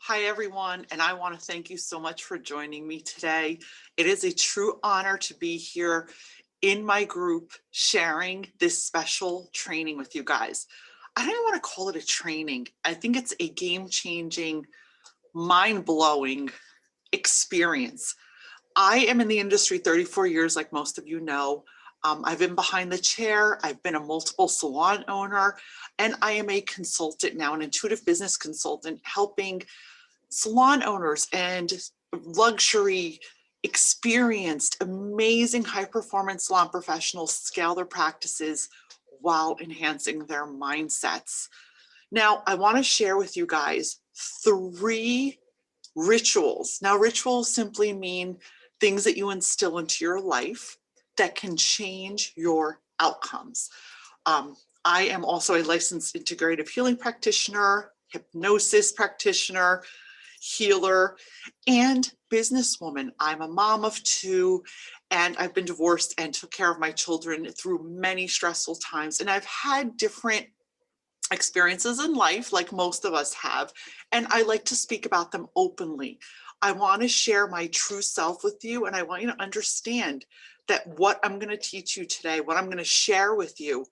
Hi, everyone, and I want to thank you so much for joining me today. It is a true honor to be here in my group sharing this special training with you guys. I don't even want to call it a training. I think it's a game-changing, mind-blowing experience. I am in the industry 34 years, like most of you know. I've been behind the chair. I've been a multiple salon owner, and I am a consultant now, an intuitive business consultant, helping salon owners and luxury, experienced, amazing high performance salon professionals scale their practices while enhancing their mindsets. Now, I want to share with you guys 3 rituals. Now, rituals simply mean things that you instill into your life that can change your outcomes. I am also a licensed integrative healing practitioner, hypnosis practitioner, healer, and businesswoman. I'm a mom of 2, and I've been divorced and took care of my children through many stressful times. And I've had different experiences in life, like most of us have, and I like to speak about them openly. I want to share my true self with you, and I want you to understand that what I'm going to teach you today, what I'm going to share with you,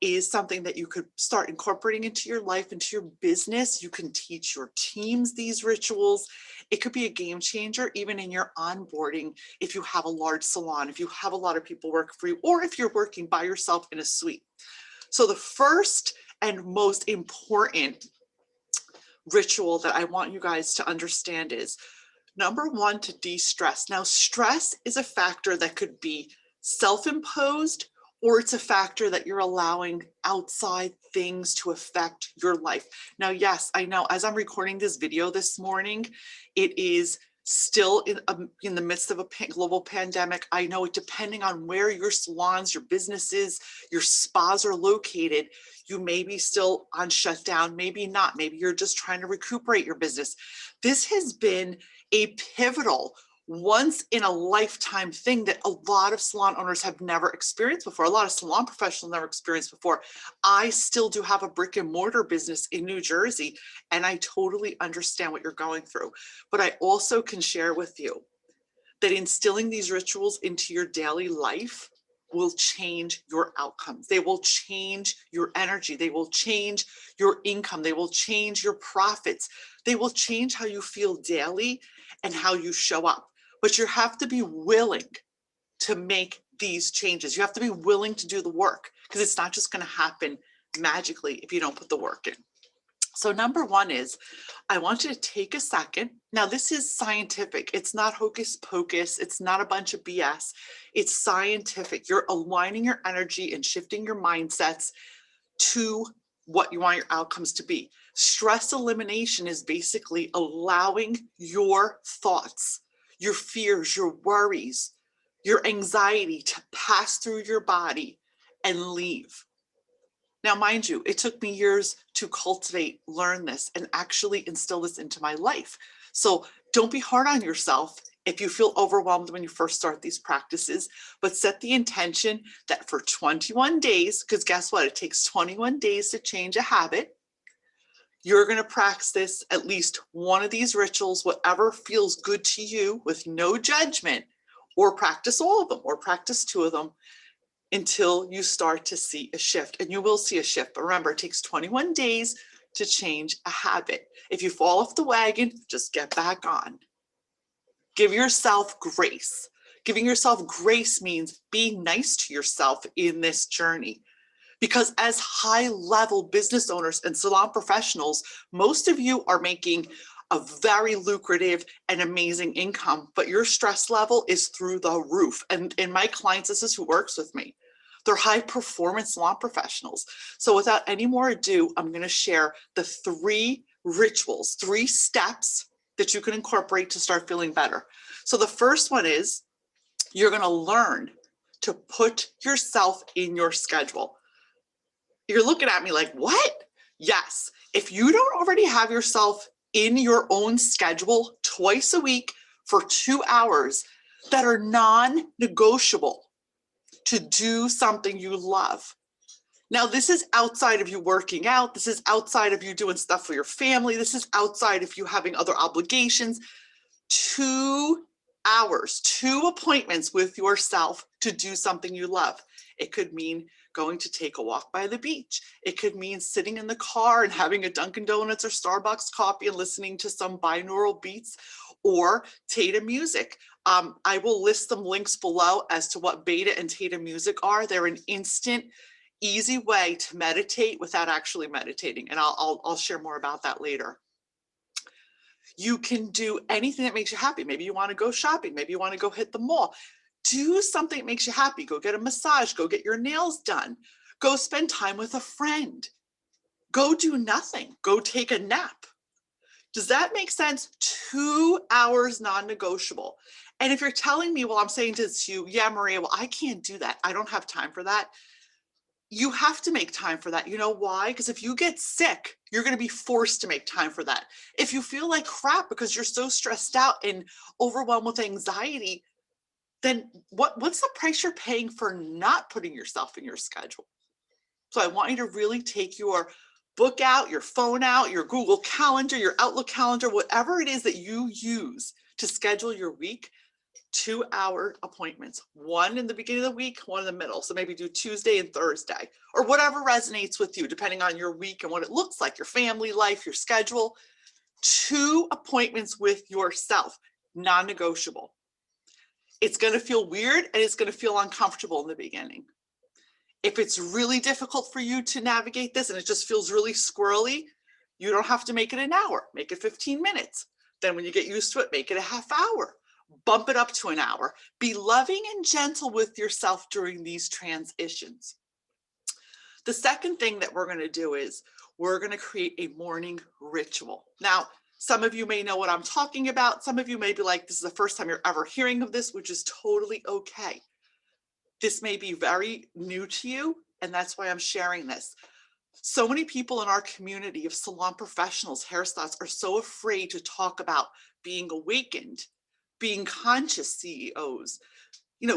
is something that you could start incorporating into your life, into your business. You can teach your teams these rituals. It could be a game changer, even in your onboarding, if you have a large salon, if you have a lot of people work for you, or if you're working by yourself in a suite. So the first and most important ritual that I want you guys to understand is, number 1, to de-stress. Now, stress is a factor that could be self-imposed, or it's a factor that you're allowing outside things to affect your life. Now, yes, I know as I'm recording this video this morning, it is still in the midst of a global pandemic. I know it, depending on where your salons, your businesses, your spas are located, you may be still on shutdown, maybe not. Maybe you're just trying to recuperate your business. This has been a pivotal, once in a lifetime thing that a lot of salon owners have never experienced before. A lot of salon professionals never experienced before. I still do have a brick and mortar business in New Jersey, and I totally understand what you're going through. But I also can share with you that instilling these rituals into your daily life will change your outcomes. They will change your energy. They will change your income. They will change your profits. They will change how you feel daily and how you show up. But you have to be willing to make these changes. You have to be willing to do the work, because it's not just going to happen magically if you don't put the work in. So number 1 is, I want you to take a second. Now, this is scientific. It's not hocus pocus. It's not a bunch of BS. It's scientific. You're aligning your energy and shifting your mindsets to what you want your outcomes to be. Stress elimination is basically allowing your thoughts, your fears, your worries, your anxiety to pass through your body and leave. Now, mind you, it took me years to cultivate, learn this, and actually instill this into my life. So don't be hard on yourself if you feel overwhelmed when you first start these practices, but set the intention that for 21 days, because guess what? It takes 21 days to change a habit. You're going to practice at least one of these rituals, whatever feels good to you, with no judgment, or practice all of them, or practice 2 of them, until you start to see a shift. And you will see a shift. But remember, it takes 21 days to change a habit. If you fall off the wagon, just get back on. Give yourself grace. Giving yourself grace means be nice to yourself in this journey. Because as high-level business owners and salon professionals, most of you are making a very lucrative and amazing income, but your stress level is through the roof. And in my clients, this is who works with me. They're high-performance salon professionals. So without any more ado, I'm going to share the 3 rituals, 3 steps that you can incorporate to start feeling better. So the first one is, you're going to learn to put yourself in your schedule. You're looking at me like, what? Yes. If you don't already have yourself in your own schedule twice a week for 2 hours that are non-negotiable to do something you love, Now, this is outside of you working out. This is outside of you doing stuff for your family. This is outside of you having other obligations. 2 hours, 2 appointments with yourself to do something you love. It could mean going to take a walk by the beach. It could mean sitting in the car and having a Dunkin' Donuts or Starbucks coffee and listening to some binaural beats or Theta music. I will list some links below as to what beta and Theta music are. They're an instant, easy way to meditate without actually meditating. And I'll share more about that later. You can do anything that makes you happy. Maybe you want to go shopping. Maybe you want to go hit the mall. Do something that makes you happy. Go get a massage. Go get your nails done. Go spend time with a friend. Go do nothing. Go take a nap. Does that make sense? 2 hours non-negotiable. And if you're telling me, well, I'm saying this to you, yeah, Maria, well, I can't do that. I don't have time for that. You have to make time for that. You know why? Because if you get sick, you're going to be forced to make time for that. If you feel like crap because you're so stressed out and overwhelmed with anxiety, then what's the price you're paying for not putting yourself in your schedule? So I want you to really take your book out, your phone out, your Google Calendar, your Outlook calendar, whatever it is that you use to schedule your week. 2-hour appointments, one in the beginning of the week, one in the middle. So maybe do Tuesday and Thursday or whatever resonates with you, depending on your week and what it looks like, your family life, your schedule. 2 appointments with yourself, non-negotiable. It's going to feel weird and it's going to feel uncomfortable in the beginning. If it's really difficult for you to navigate this and it just feels really squirrely, you don't have to make it an hour, make it 15 minutes. Then when you get used to it, make it a half hour. Bump it up to an hour. Be loving and gentle with yourself during these transitions. The second thing that we're going to do is we're going to create a morning ritual. Now, some of you may know what I'm talking about. Some of you may be like, this is the first time you're ever hearing of this, which is totally okay. This may be very new to you, and that's why I'm sharing this. So many people in our community of salon professionals, hairstylists, are so afraid to talk about being awakened, being conscious CEOs,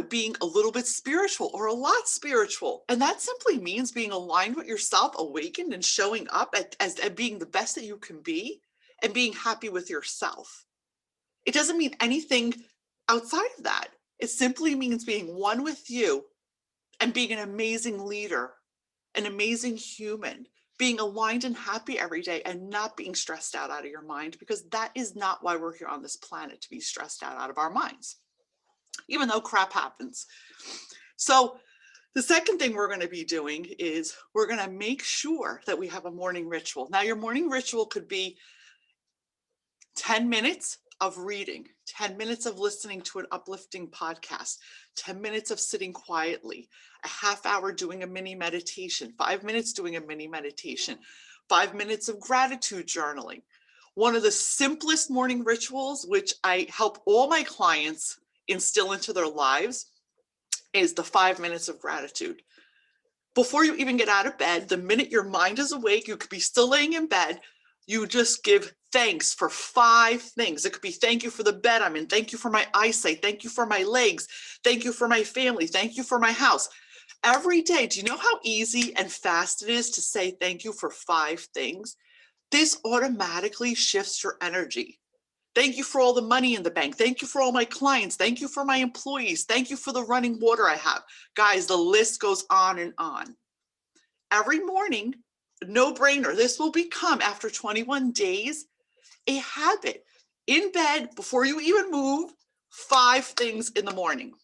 being a little bit spiritual or a lot spiritual. And that simply means being aligned with yourself, awakened and showing up as being the best that you can be and being happy with yourself. It doesn't mean anything outside of that. It simply means being one with you and being an amazing leader, an amazing human, being aligned and happy every day and not being stressed out of your mind, because that is not why we're here on this planet, to be stressed out of our minds, even though crap happens. So the second thing we're going to be doing is we're going to make sure that we have a morning ritual. Now, your morning ritual could be 10 minutes of reading, 10 minutes of listening to an uplifting podcast, 10 minutes of sitting quietly, a half hour doing a mini meditation, 5 minutes doing a mini meditation, 5 minutes of gratitude journaling. One of the simplest morning rituals, which I help all my clients instill into their lives, is the 5 minutes of gratitude. Before you even get out of bed, the minute your mind is awake, you could be still laying in bed, you just give thanks for 5 things. It could be thank you for the bed I'm in, thank you for my eyesight, thank you for my legs, thank you for my family, thank you for my house. Every day, do you know how easy and fast it is to say thank you for 5 things? This automatically shifts your energy. Thank you for all the money in the bank. Thank you for all my clients. Thank you for my employees. Thank you for the running water I have. Guys, the list goes on and on. Every morning, no brainer. This will become, after 21 days, a habit. In bed, before you even move, 5 things in the morning.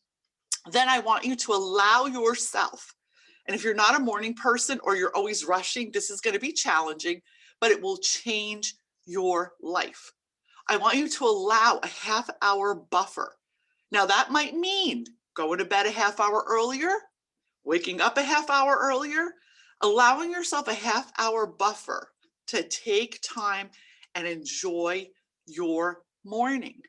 Then I want you to allow yourself, and if you're not a morning person or you're always rushing, this is going to be challenging, but it will change your life. I want you to allow a half hour buffer. Now that might mean going to bed a half hour earlier, waking up a half hour earlier, allowing yourself a half hour buffer to take time and enjoy your morning.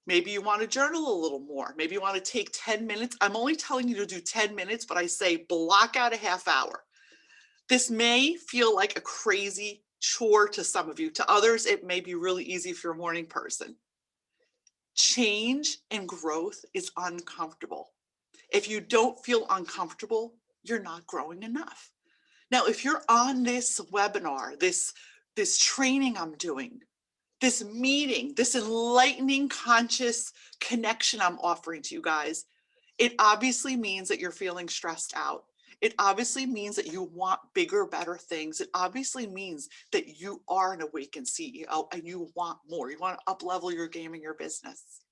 Maybe you want to journal a little more. Maybe you want to take 10 minutes. I'm only telling you to do 10 minutes, but I say block out a half hour. This may feel like a crazy chore to some of you. To others, it may be really easy if you're a morning person. Change and growth is uncomfortable. If you don't feel uncomfortable, you're not growing enough. Now, if you're on this webinar, this training I'm doing, this meeting, this enlightening conscious connection I'm offering to you guys, it obviously means that you're feeling stressed out. It obviously means that you want bigger, better things. It obviously means that you are an awakened CEO and you want more. You want to up-level your game and your business.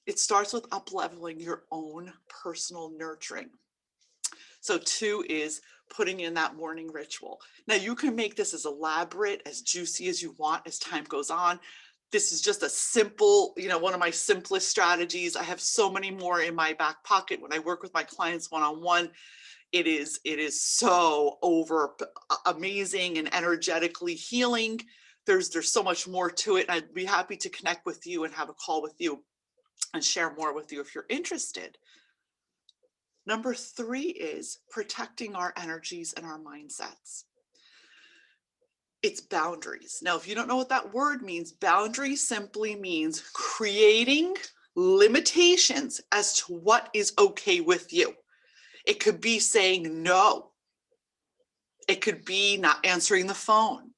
It starts with up-leveling your own personal nurturing. So 2 is putting in that morning ritual. Now you can make this as elaborate, as juicy as you want as time goes on. This is just a simple, one of my simplest strategies. I have so many more in my back pocket when I work with my clients one-on-one. It is so amazing and energetically healing. There's so much more to it. And I'd be happy to connect with you and have a call with you and share more with you if you're interested. Number 3 is protecting our energies and our mindsets. It's boundaries. Now, if you don't know what that word means, boundary simply means creating limitations as to what is okay with you. It could be saying no. It could be not answering the phone.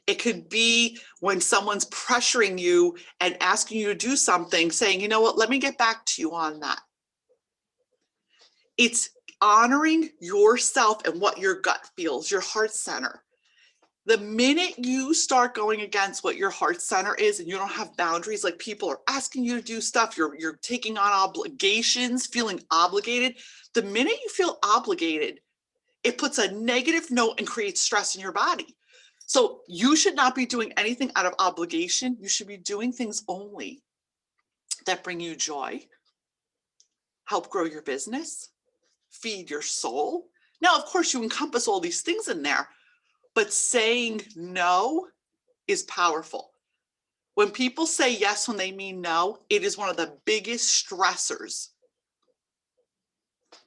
It could be when someone's pressuring you and asking you to do something, saying, you know what, let me get back to you on that. It's honoring yourself and what your gut feels, your heart center. The minute you start going against what your heart center is and you don't have boundaries, like people are asking you to do stuff, you're taking on obligations, feeling obligated. The minute you feel obligated, it puts a negative note and creates stress in your body. So you should not be doing anything out of obligation. You should be doing things only that bring you joy, help grow your business, feed your soul. Now, of course, you encompass all these things in there, but saying no is powerful. When people say yes when they mean no, it is one of the biggest stressors.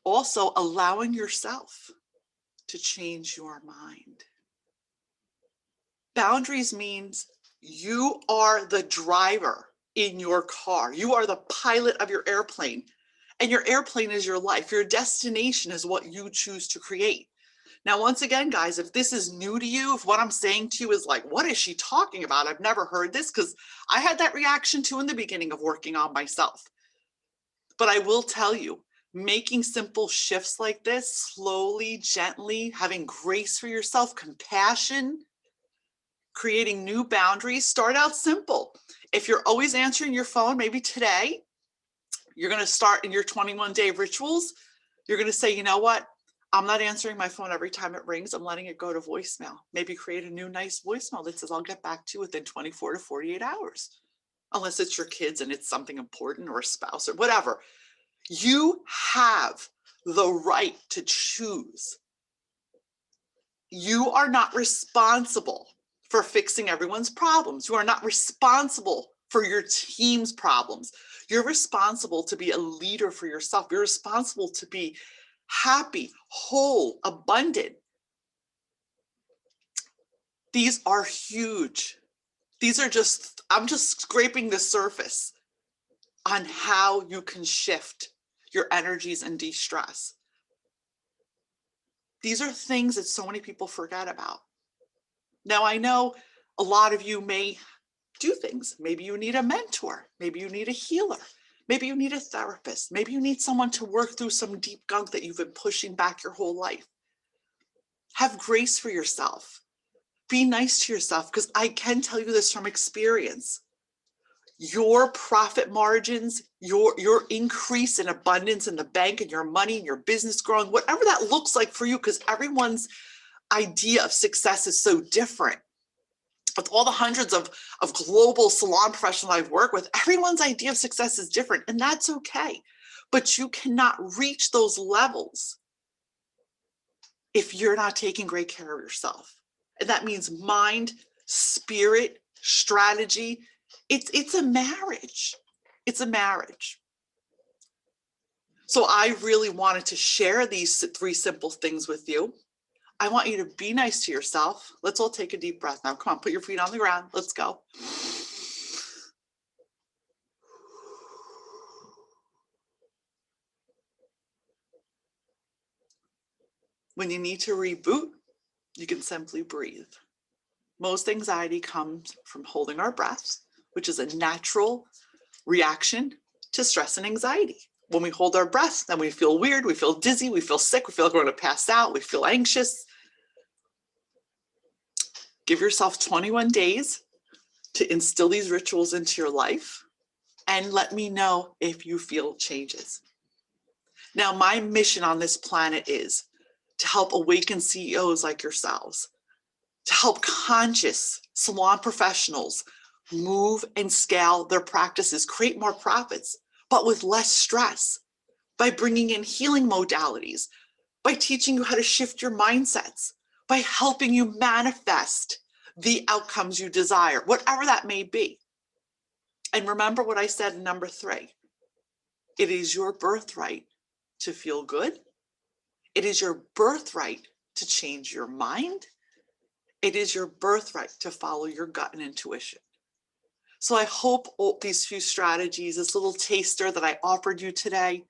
Also, allowing yourself to change your mind. Boundaries means you are the driver in your car. You are the pilot of your airplane, and your airplane is your life. Your destination is what you choose to create. Now, once again, guys, if this is new to you, if what I'm saying to you is like, what is she talking about? I've never heard this, because I had that reaction too in the beginning of working on myself. But I will tell you, making simple shifts like this, slowly, gently, having grace for yourself, compassion, creating new boundaries, start out simple. If you're always answering your phone, maybe today, you're going to start in your 21-day rituals. You're going to say, you know what? I'm not answering my phone every time it rings. I'm letting it go to voicemail. Maybe create a new nice voicemail that says, I'll get back to you within 24 to 48 hours. Unless it's your kids and it's something important, or a spouse or whatever. You have the right to choose. You are not responsible for fixing everyone's problems. You are not responsible for your team's problems. You're responsible to be a leader for yourself. You're responsible to be happy, whole, abundant. These are huge. These are just, I'm just scraping the surface on how you can shift your energies and de-stress. These are things that so many people forget about. Now, I know a lot of you may do things. Maybe you need a mentor. Maybe you need a healer. Maybe you need a therapist. Maybe you need someone to work through some deep gunk that you've been pushing back your whole life. Have grace for yourself. Be nice to yourself, because I can tell you this from experience. Your profit margins, your increase in abundance in the bank and your money and your business growing, whatever that looks like for you, because everyone's idea of success is so different. With all the hundreds of global salon professionals I've worked with, everyone's idea of success is different, and that's okay. But you cannot reach those levels if you're not taking great care of yourself. And that means mind, spirit, strategy. It's a marriage. It's a marriage. So I really wanted to share these 3 simple things with you. I want you to be nice to yourself. Let's all take a deep breath now. Come on, put your feet on the ground. Let's go. When you need to reboot, you can simply breathe. Most anxiety comes from holding our breath, which is a natural reaction to stress and anxiety. When we hold our breath, then we feel weird, we feel dizzy, we feel sick, we feel like we're going to pass out, we feel anxious. Give yourself 21 days to instill these rituals into your life and let me know if you feel changes. Now, my mission on this planet is to help awaken CEOs like yourselves, to help conscious salon professionals move and scale their practices, create more profits, but with less stress, by bringing in healing modalities, by teaching you how to shift your mindsets, by helping you manifest the outcomes you desire, whatever that may be. And remember what I said in number 3. It is your birthright to feel good. It is your birthright to change your mind. It is your birthright to follow your gut and intuition. So I hope all these few strategies, this little taster that I offered you today,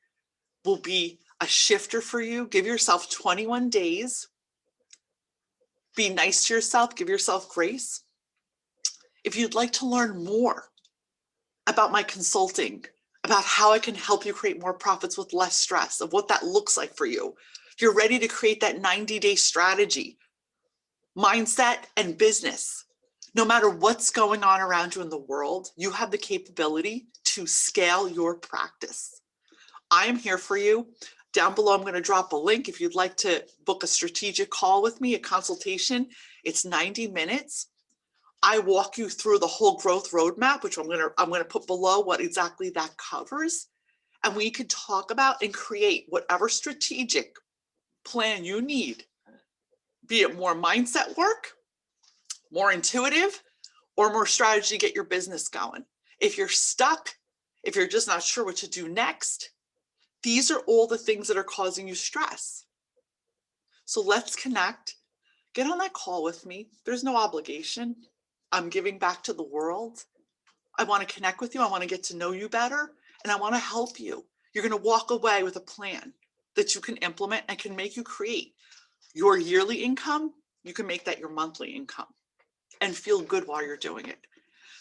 will be a shifter for you. Give yourself 21 days. Be nice to yourself. Give yourself grace. If you'd like to learn more about my consulting, about how I can help you create more profits with less stress, of what that looks like for you, if you're ready to create that 90-day strategy, mindset, and business, no matter what's going on around you in the world, you have the capability to scale your practice. I am here for you. Down below, I'm going to drop a link if you'd like to book a strategic call with me, a consultation. It's 90 minutes. I walk you through the whole growth roadmap, which I'm going to put below what exactly that covers. And we could talk about and create whatever strategic plan you need, be it more mindset work, more intuitive, or more strategy to get your business going. If you're stuck, if you're just not sure what to do next, these are all the things that are causing you stress. So let's connect. Get on that call with me. There's no obligation. I'm giving back to the world. I want to connect with you. I want to get to know you better, and I want to help you. You're going to walk away with a plan that you can implement and can make you create your yearly income. You can make that your monthly income and feel good while you're doing it.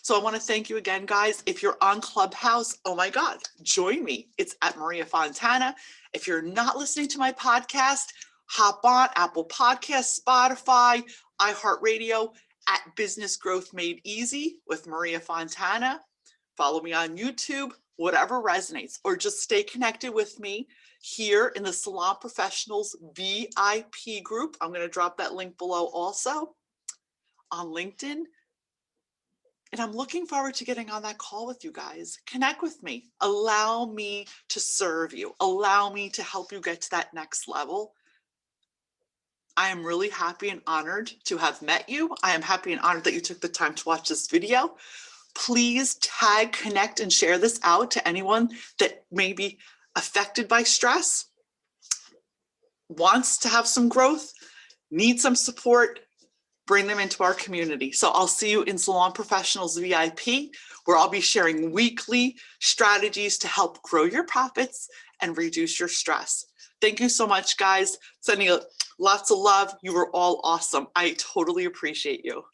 So I want to thank you again, guys. If you're on Clubhouse, oh my God, join me. It's at Maria Fontana. If you're not listening to my podcast, hop on Apple Podcasts, Spotify, iHeartRadio at Business Growth Made Easy with Maria Fontana. Follow me on YouTube, whatever resonates, or just stay connected with me here in the Salon Professionals VIP group. I'm going to drop that link below also on LinkedIn. And I'm looking forward to getting on that call with you guys. Connect with me. Allow me to serve you. Allow me to help you get to that next level. I am really happy and honored to have met you. I am happy and honored that you took the time to watch this video. Please tag, connect, and share this out to anyone that may be affected by stress, wants to have some growth, needs some support. Bring them into our community. So I'll see you in Salon Professionals VIP, where I'll be sharing weekly strategies to help grow your profits and reduce your stress. Thank you so much, guys. Sending you lots of love. You were all awesome. I totally appreciate you.